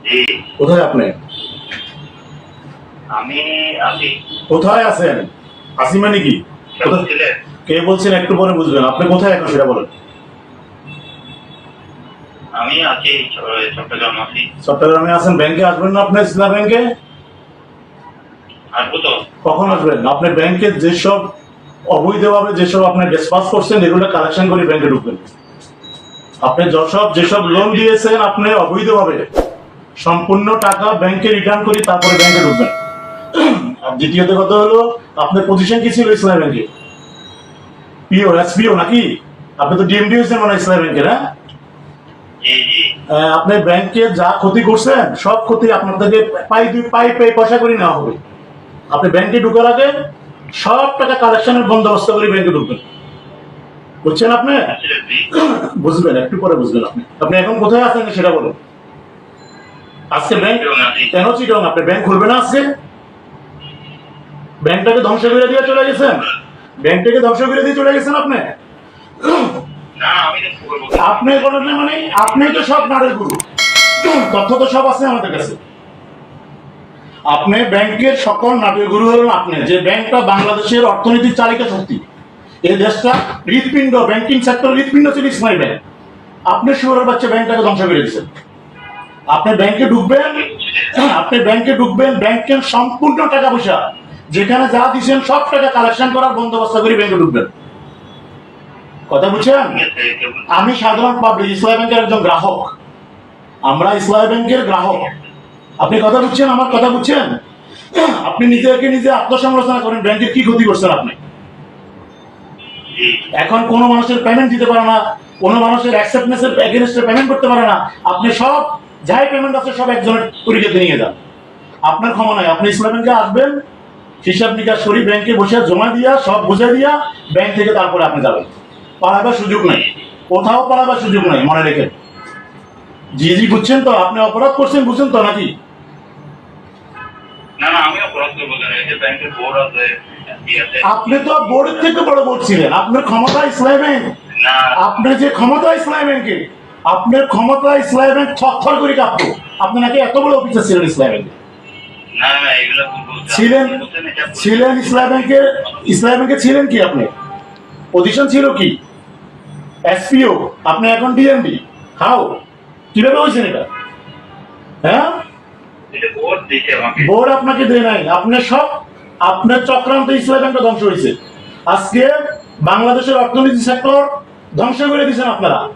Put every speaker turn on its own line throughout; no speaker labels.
জি,
কোথায় আপনি?
আমি আছি।
কোথায় আছেন? আসি মানে কি? কোথায়-
ছিলেন?
কে বলছেন একটু পরে বুঝবেন। আপনি কোথায় এখন সেটা বলেন।
আমি আছি চট্টগ্রাম আছি।
চট্টগ্রামে আছেন, ব্যাংকে আসবেন না আপনি? ইসলাম ব্যাংকে
আসবো তো।
কখন আসবেন? আপনি ব্যাংকে যেসব অবৈধভাবে যেসব আপনি ডিসপাস করছেন এগুলো কালেকশন করে ব্যাংকে ঢুকবেন। আপনি যেসব লোন দিয়েছেন আপনি অবৈধভাবে সম্পূর্ণ টাকা ব্যাংকে রিটার্ন করি তারপরে ব্যাংকে ঢুকবেন। আর দ্বিতীয়ত কথা হলো আপনার পজিশন কি ছিল ইসলাম ব্যাংকে? পিও, এসপিও নাকি? আপনি তো ডিএমডি হয়েছেন মানে ইসলাম ব্যাংকের, হ্যাঁ?
জি জি।
আপনি ব্যাংকে যা ক্ষতি করছেন সব ক্ষতি আপনার থেকে পাই পয়সা করে নেওয়া হবে। আপনি ব্যাংকে ঢুকার আগে সব টাকা কালেকশনের বন্দোবস্ত করে ব্যাংকে ঢুকবেন। বুঝছেন আপনি?
আসলে জি।
বুঝবেন, একটু পরে বুঝবেন। আপনি এখন কোথায় আছেন সেটা বলুন। আজকে ব্যাংক কেন চিটং? আপনি ব্যাংক খুলবে না আজকে? ব্যাংকটাকে ধ্বংস করে দিয়ে চলে গেছেন। ব্যাংকটাকে ধ্বংস করে দিয়ে চলে গেছেন আপনি।
না, আমি তো করবো।
আপনি করেন না মানে আপনি তো সব নাড়ের গুরু। তথ্য তো সব আছে আমাদের কাছে। আপনি ব্যাংকের সকল নাটের গুরু হলেন আপনি। যে ব্যাংকটা বাংলাদেশের অর্থনৈতিক চালিকা শক্তি, এই দেশটা হৃৎপিণ্ড, ব্যাংকিং সেক্টর হৃৎপিণ্ড ছিল ইসমাইল ব্যাংক। আপনি শুয়োরের বাচ্চা ব্যাংকটাকে ধ্বংস করে দিয়েছেন। আপনি ব্যাংকে ঢুকবেন, ব্যাংকের সম্পূর্ণ টাকা পয়সা যেখানে যা দিচ্ছেন সব টাকা কালেকশন করার বন্দোবস্ত করে ব্যাংকে ঢুকবেন। কথা বুঝছেন? আমি সাধারণ পাবলিক, ইসলামী ব্যাংকের একজন গ্রাহক। আমরা ইসলামী ব্যাংকের গ্রাহক। আপনি কথা বুঝছেন? আমার কথা বুঝছেন? আপনি নিজে আত্মসমালোচনা করেন, ব্যাংকের কি ক্ষতি করছেন আপনি। এখন কোনো মানুষের পেমেন্ট দিতে পারে না, কোনো মানুষের অ্যাকসেপ্টেন্সের এগেইনস্টে পেমেন্ট করতে পারে না। আপনি সব যাই পেমেন্ট আছে সব একজনের তরিকাতে নিয়ে যান। আপনার ক্ষমা নাই। আপনি ইসলাম ব্যাংকে আসবেন, হিসাব নিকাশ করি ব্যাংকে বসে জমা দিয়া সব বুঝে দিয়া ব্যাংক থেকে তারপরে আপনি যাবেন। পালাবার সুযোগ নাই, কোথাও পালাবার সুযোগ নাই, মনে রেখে। জি জি, বুঝছেন তো? আপনি অপরাধ করছেন, বুঝছেন তো নাকি?
না না, আমি অপরাধ করবো কেন? এই যে ব্যাংকের বোর্ড আছে, FD আছে।
আপনি তো বোর্ডের থেকে বড় বোর্ড ছিলেন। আপনার ক্ষমতা ইসলাম ব্যাংক,
না,
আপনার যে ক্ষমতা ইসলাম ব্যাংকে, আপনার ক্ষমতা ইসলাম ব্যাংক থরথর করে কাঁপতো। আপনি নাকি এত বড় অফিসার ছিলেন ইসলাম ব্যাংকে।
না না, এগুলো ভুল বলছেন।
ছিলেন ইসলাম ব্যাংকে ছিলেন কি আপনি? পজিশন ছিল কি? এসপিও। আপনি এখন ডিএমডি। হাউ? কিভাবে হয়েছেন এটা? হ্যাঁ,
এটা বোর্ড দিছে আমাকে।
বোর্ড আপনাকে দেয় নাই। আপনার চক্রান্ত ইসলাম ব্যাংকটা ধ্বংস হয়েছে। আজকে বাংলাদেশের অর্থনীতি সেক্টর ধ্বংস করে দিয়েছেন আপনারা।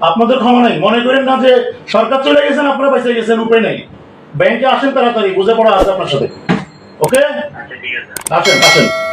আপনাদের ক্ষমা নাই। মনে করেন না যে সরকার চলে গেছেন আপনারা বেঁচে গেছেন, উপায় নেই। ব্যাংকে আসেন তাড়াতাড়ি, বুঝে পড়া আছে আপনার সাথে। ওকে,
আচ্ছা ঠিক আছে।
আসেন আসেন।